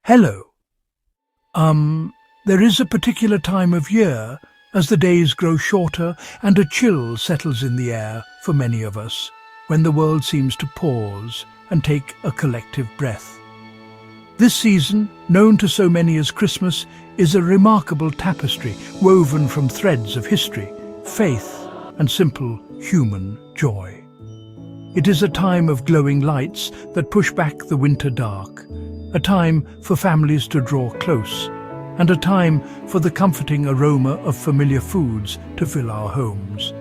Hello. There is a particular time of year as the days grow shorter and a chill settles in the air for many of us, when the world seems to pause and take a collective breath. This season, known to so many as Christmas, is a remarkable tapestry woven from threads of history, faith, and simple human joy. It is a time of glowing lights that push back the winter dark, a time for families to draw close, and a time for the comforting aroma of familiar foods to fill our homes.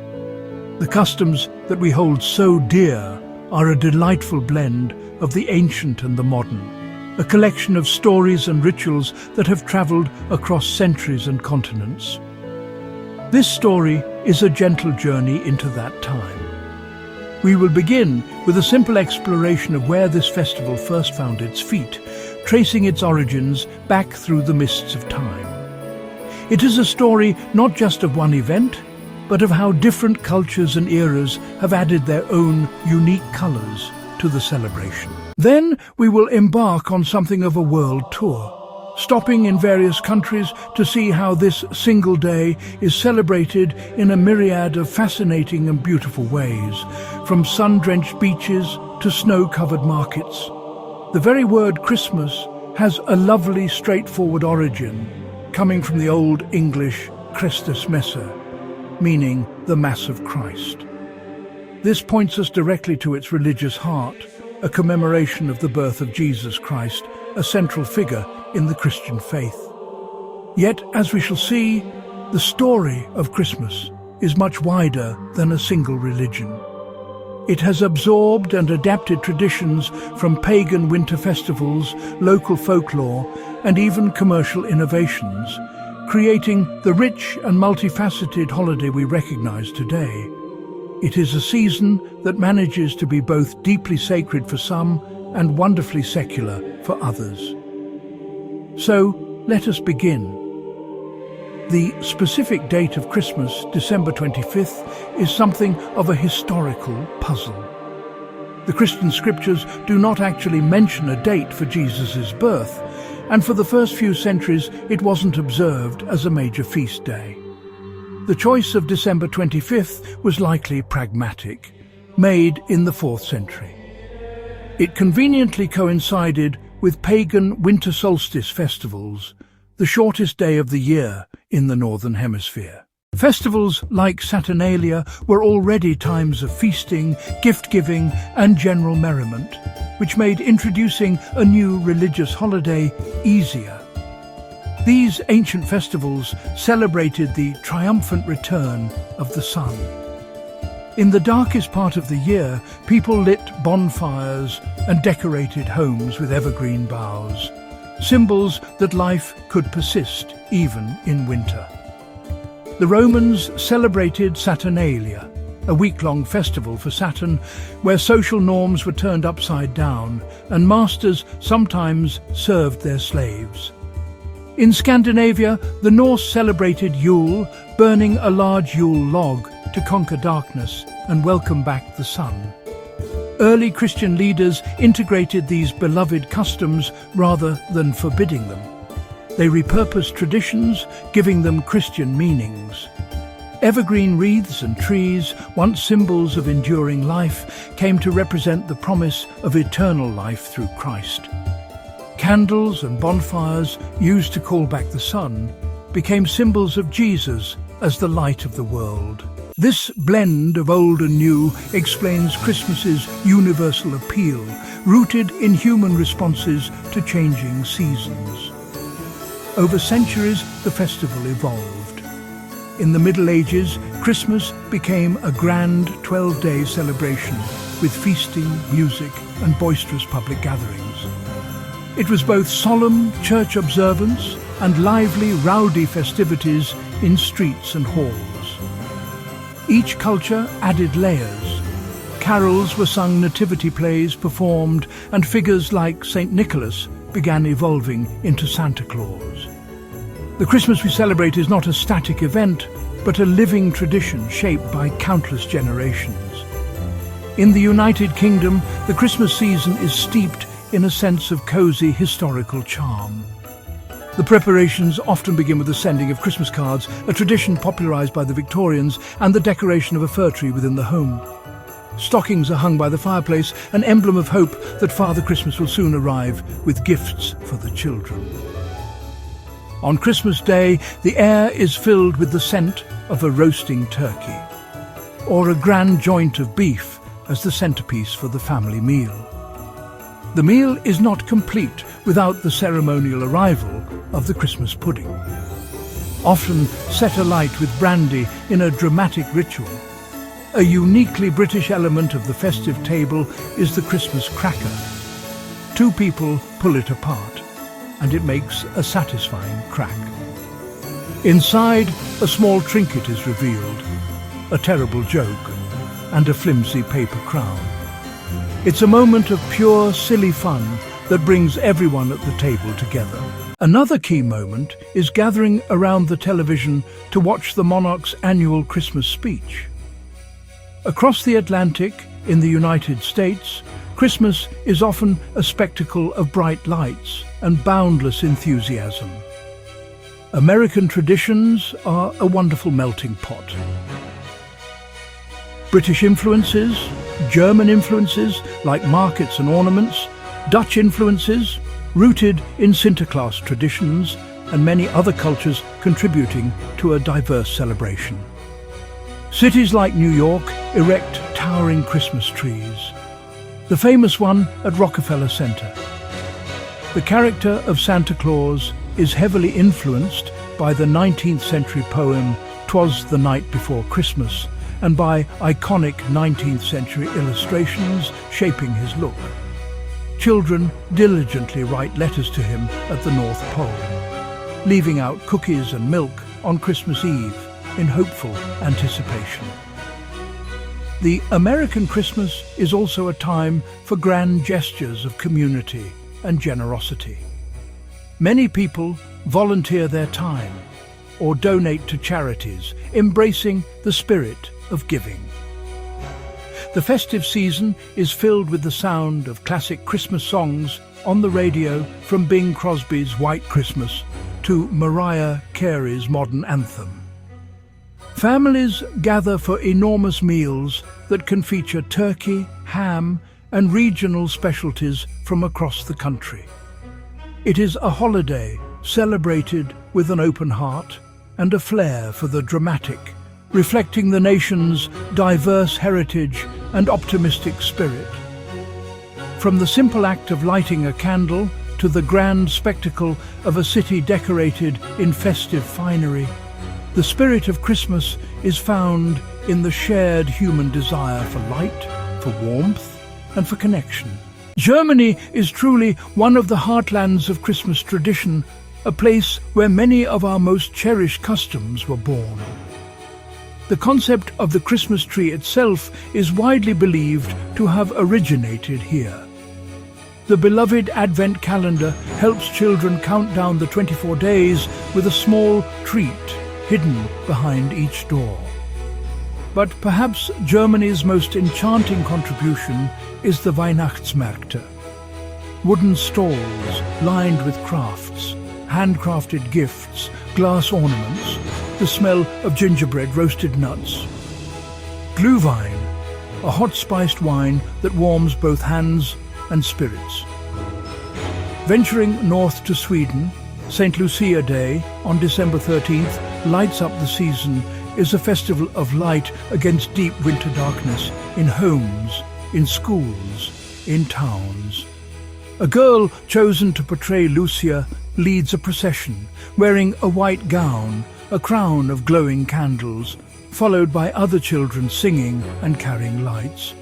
The customs that we hold so dear are a delightful blend of the ancient and the modern, a collection of stories and rituals that have traveled across centuries and continents. This story is a gentle journey into that time. We will begin with a simple exploration of where this festival first found its feet, tracing its origins back through the mists of time. It is a story not just of one event, but of how different cultures and eras have added their own unique colours to the celebration. Then we will embark on something of a world tour, stopping in various countries to see how this single day is celebrated in a myriad of fascinating and beautiful ways, from sun-drenched beaches to snow-covered markets. The very word Christmas has a lovely, straightforward origin, coming from the Old English Christus Messer, meaning the Mass of Christ. This points us directly to its religious heart, a commemoration of the birth of Jesus Christ, a central figure in the Christian faith. Yet, as we shall see, the story of Christmas is much wider than a single religion. It has absorbed and adapted traditions from pagan winter festivals, local folklore, and even commercial innovations, creating the rich and multifaceted holiday we recognize today. It is a season that manages to be both deeply sacred for some and wonderfully secular for others. So, let us begin. The specific date of Christmas, December 25th, is something of a historical puzzle. The Christian scriptures do not actually mention a date for Jesus' birth, and for the first few centuries it wasn't observed as a major feast day. The choice of December 25th was likely pragmatic, made in the 4th century. It conveniently coincided with pagan winter solstice festivals, the shortest day of the year in the Northern Hemisphere. Festivals like Saturnalia were already times of feasting, gift-giving and general merriment, which made introducing a new religious holiday easier. These ancient festivals celebrated the triumphant return of the sun. In the darkest part of the year, people lit bonfires and decorated homes with evergreen boughs, symbols that life could persist even in winter. The Romans celebrated Saturnalia, a week-long festival for Saturn, where social norms were turned upside down and masters sometimes served their slaves. In Scandinavia, the Norse celebrated Yule, burning a large Yule log to conquer darkness and welcome back the sun. Early Christian leaders integrated these beloved customs rather than forbidding them. They repurposed traditions, giving them Christian meanings. Evergreen wreaths and trees, once symbols of enduring life, came to represent the promise of eternal life through Christ. Candles and bonfires, used to call back the sun, became symbols of Jesus as the light of the world. This blend of old and new explains Christmas's universal appeal, rooted in human responses to changing seasons. Over centuries, the festival evolved. In the Middle Ages, Christmas became a grand 12-day celebration with feasting, music, and boisterous public gatherings. It was both solemn church observance and lively, rowdy festivities in streets and halls. Each culture added layers. Carols were sung, nativity plays performed, and figures like St. Nicholas began evolving into Santa Claus. The Christmas we celebrate is not a static event, but a living tradition shaped by countless generations. In the United Kingdom, the Christmas season is steeped in a sense of cosy historical charm. The preparations often begin with the sending of Christmas cards, a tradition popularised by the Victorians, and the decoration of a fir tree within the home. Stockings are hung by the fireplace, an emblem of hope that Father Christmas will soon arrive with gifts for the children. On Christmas Day, the air is filled with the scent of a roasting turkey, or a grand joint of beef as the centrepiece for the family meal. The meal is not complete without the ceremonial arrival of the Christmas pudding. Often set alight with brandy in a dramatic ritual, a uniquely British element of the festive table is the Christmas cracker. Two people pull it apart, and it makes a satisfying crack. Inside, a small trinket is revealed, a terrible joke, and a flimsy paper crown. It's a moment of pure, silly fun that brings everyone at the table together. Another key moment is gathering around the television to watch the monarch's annual Christmas speech. Across the Atlantic, in the United States, Christmas is often a spectacle of bright lights and boundless enthusiasm. American traditions are a wonderful melting pot. British influences, German influences like markets and ornaments, Dutch influences, rooted in Sinterklaas traditions, and many other cultures contributing to a diverse celebration. Cities like New York erect towering Christmas trees. The famous one at Rockefeller Center. The character of Santa Claus is heavily influenced by the 19th century poem "'Twas the Night Before Christmas" and by iconic 19th century illustrations shaping his look. Children diligently write letters to him at the North Pole, leaving out cookies and milk on Christmas Eve in hopeful anticipation. The American Christmas is also a time for grand gestures of community and generosity. Many people volunteer their time or donate to charities, embracing the spirit of giving. The festive season is filled with the sound of classic Christmas songs on the radio, from Bing Crosby's White Christmas to Mariah Carey's modern anthem. Families gather for enormous meals that can feature turkey, ham, and regional specialties from across the country. It is a holiday celebrated with an open heart and a flair for the dramatic, reflecting the nation's diverse heritage and optimistic spirit. From the simple act of lighting a candle to the grand spectacle of a city decorated in festive finery, the spirit of Christmas is found in the shared human desire for light, for warmth, and for connection. Germany is truly one of the heartlands of Christmas tradition, a place where many of our most cherished customs were born. The concept of the Christmas tree itself is widely believed to have originated here. The beloved Advent calendar helps children count down the 24 days with a small treat hidden behind each door. But perhaps Germany's most enchanting contribution is the Weihnachtsmärkte. Wooden stalls lined with crafts, handcrafted gifts, glass ornaments, the smell of gingerbread, roasted nuts. Glühwein, a hot-spiced wine that warms both hands and spirits. Venturing north to Sweden, St. Lucia Day on December 13th lights up the season, is a festival of light against deep winter darkness in homes, in schools, in towns. A girl chosen to portray Lucia leads a procession, wearing a white gown, a crown of glowing candles, followed by other children singing and carrying lights.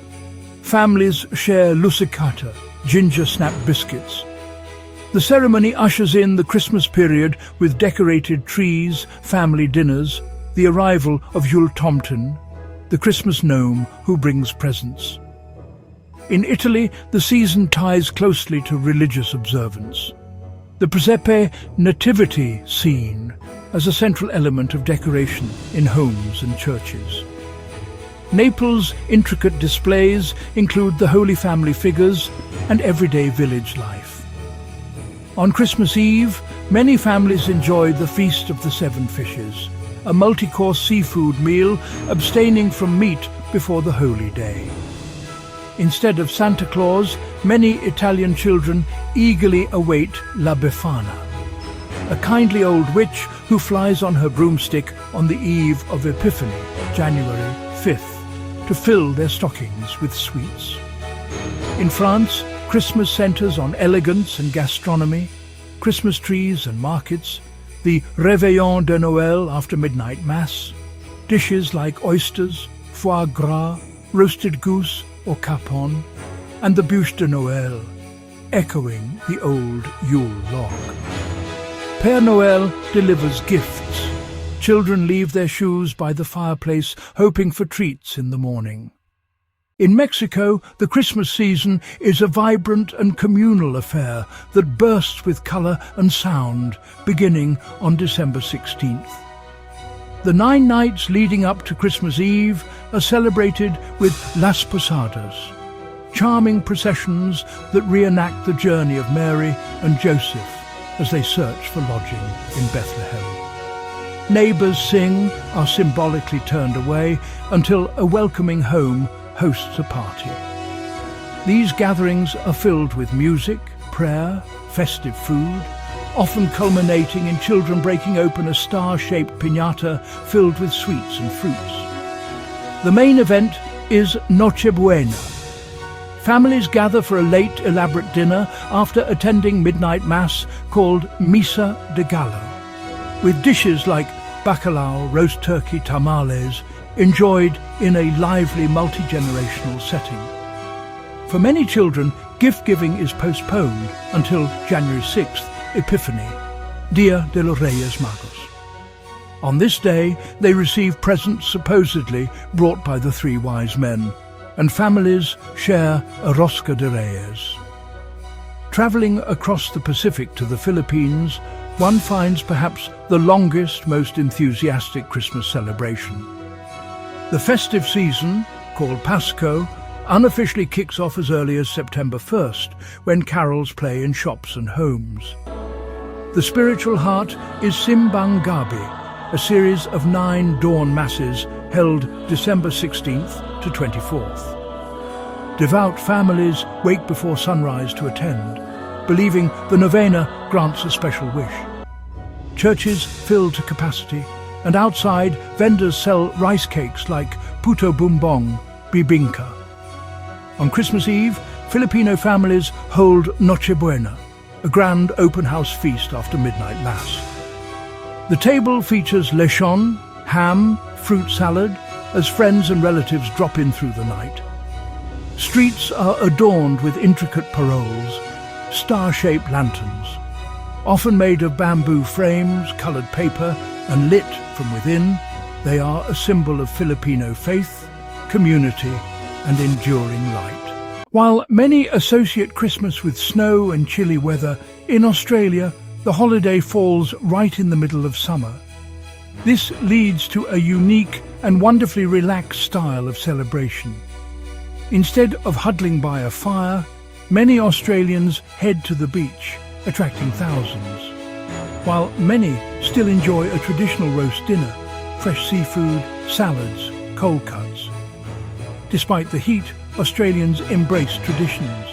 Families share lussekatter, ginger snap biscuits. The ceremony ushers in the Christmas period with decorated trees, family dinners, the arrival of Jultomten, the Christmas gnome who brings presents. In Italy, the season ties closely to religious observance. The Presepe nativity scene as a central element of decoration in homes and churches. Naples' intricate displays include the Holy Family figures and everyday village life. On Christmas Eve, many families enjoy the Feast of the Seven Fishes, a multi-course seafood meal abstaining from meat before the holy day. Instead of Santa Claus, many Italian children eagerly await La Befana, a kindly old witch who flies on her broomstick on the eve of Epiphany, January 5th, to fill their stockings with sweets. In France, Christmas centres on elegance and gastronomy, Christmas trees and markets, the Réveillon de Noël after midnight mass, dishes like oysters, foie gras, roasted goose or capon, and the bûche de Noël, echoing the old Yule log. Père Noël delivers gifts. Children leave their shoes by the fireplace, hoping for treats in the morning. In Mexico, the Christmas season is a vibrant and communal affair that bursts with colour and sound, beginning on December 16th. The 9 nights leading up to Christmas Eve are celebrated with Las Posadas, charming processions that reenact the journey of Mary and Joseph as they search for lodging in Bethlehem. Neighbours sing, are symbolically turned away, until a welcoming home hosts a party. These gatherings are filled with music, prayer, festive food, often culminating in children breaking open a star-shaped piñata filled with sweets and fruits. The main event is Noche Buena. Families gather for a late, elaborate dinner after attending midnight mass called Misa de Gallo, with dishes like bacalao, roast turkey, tamales, enjoyed in a lively multi-generational setting. For many children, gift-giving is postponed until January 6th, Epiphany, Dia de los Reyes Magos. On this day, they receive presents supposedly brought by the 3 wise men, and families share a rosca de reyes. Travelling across the Pacific to the Philippines, one finds perhaps the longest, most enthusiastic Christmas celebration. The festive season, called Pasko, unofficially kicks off as early as September 1st, when carols play in shops and homes. The spiritual heart is Simbang Gabi, a series of 9 dawn masses held December 16th to 24th. Devout families wake before sunrise to attend, believing the novena grants a special wish. Churches fill to capacity, and outside vendors sell rice cakes like puto bumbong, bibingka. On Christmas Eve, Filipino families hold Noche Buena, a grand open house feast after midnight mass. The table features lechon, ham, fruit salad, as friends and relatives drop in through the night. Streets are adorned with intricate paroles, star-shaped lanterns, often made of bamboo frames, coloured paper, and lit from within. They are a symbol of Filipino faith, community, and enduring light. While many associate Christmas with snow and chilly weather, in Australia, the holiday falls right in the middle of summer. This leads to a unique and wonderfully relaxed style of celebration. Instead of huddling by a fire, many Australians head to the beach, attracting thousands. While many still enjoy a traditional roast dinner, fresh seafood, salads, cold cuts. Despite the heat, Australians embrace traditions.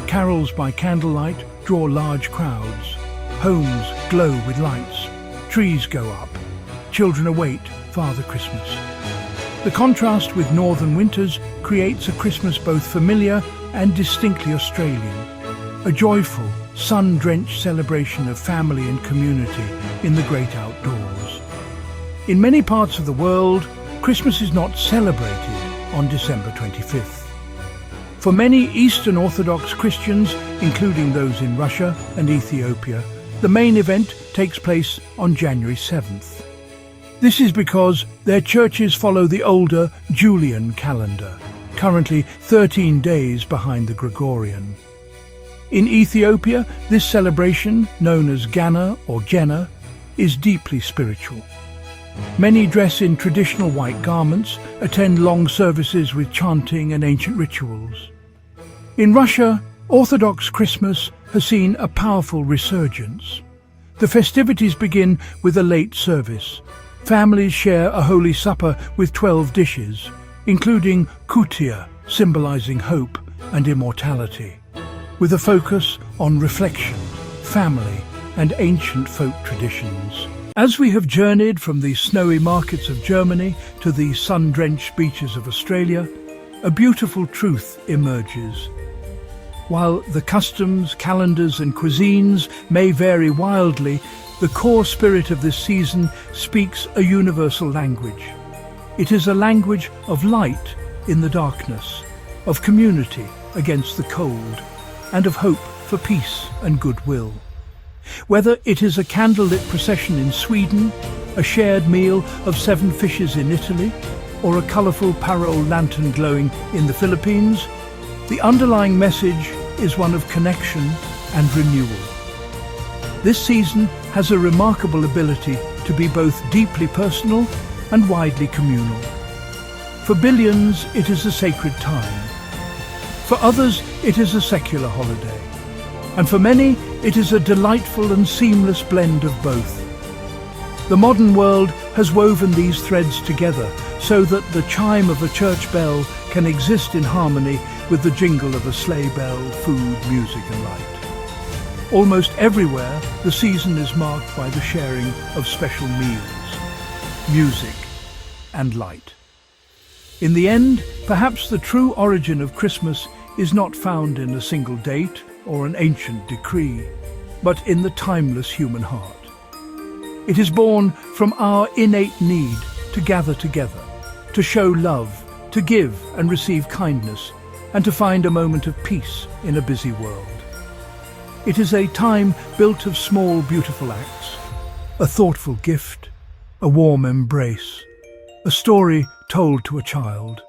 Carols by candlelight draw large crowds. Homes glow with lights. Trees go up. Children await Father Christmas. The contrast with northern winters creates a Christmas both familiar and distinctly Australian. A joyful, sun-drenched celebration of family and community in the great outdoors. In many parts of the world, Christmas is not celebrated on December 25th. For many Eastern Orthodox Christians, including those in Russia and Ethiopia, the main event takes place on January 7th. This is because their churches follow the older Julian calendar, currently 13 days behind the Gregorian. In Ethiopia, this celebration, known as Gana or Jena, is deeply spiritual. Many dress in traditional white garments, attend long services with chanting and ancient rituals. In Russia, Orthodox Christmas has seen a powerful resurgence. The festivities begin with a late service. Families share a holy supper with 12 dishes, including kutia, symbolizing hope and immortality, with a focus on reflection, family, and ancient folk traditions. As we have journeyed from the snowy markets of Germany to the sun-drenched beaches of Australia, a beautiful truth emerges. While the customs, calendars and cuisines may vary wildly, the core spirit of this season speaks a universal language. It is a language of light in the darkness, of community against the cold, and of hope for peace and goodwill. Whether it is a candlelit procession in Sweden, a shared meal of 7 fishes in Italy, or a colourful parol lantern glowing in the Philippines, the underlying message is one of connection and renewal. This season has a remarkable ability to be both deeply personal and widely communal. For billions, it is a sacred time. For others, it is a secular holiday. And for many, it is a delightful and seamless blend of both. The modern world has woven these threads together so that the chime of a church bell can exist in harmony with the jingle of a sleigh bell, food, music and light. Almost everywhere, the season is marked by the sharing of special meals, music and light. In the end, perhaps the true origin of Christmas is not found in a single date or an ancient decree, but in the timeless human heart. It is born from our innate need to gather together, to show love, to give and receive kindness, and to find a moment of peace in a busy world. It is a time built of small, beautiful acts, a thoughtful gift, a warm embrace, a story told to a child,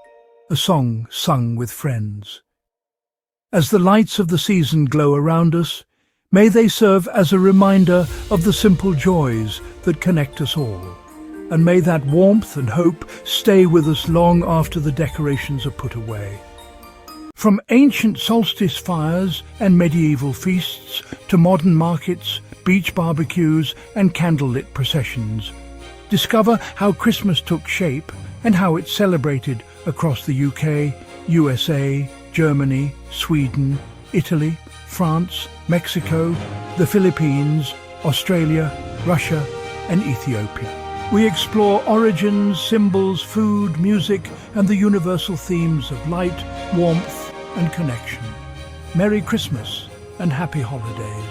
a song sung with friends. As the lights of the season glow around us, may they serve as a reminder of the simple joys that connect us all. And may that warmth and hope stay with us long after the decorations are put away. From ancient solstice fires and medieval feasts to modern markets, beach barbecues and candlelit processions, discover how Christmas took shape and how it's celebrated across the UK, USA, Germany, Sweden, Italy, France, Mexico, the Philippines, Australia, Russia and Ethiopia. We explore origins, symbols, food, music and the universal themes of light, warmth and connection. Merry Christmas and happy holidays.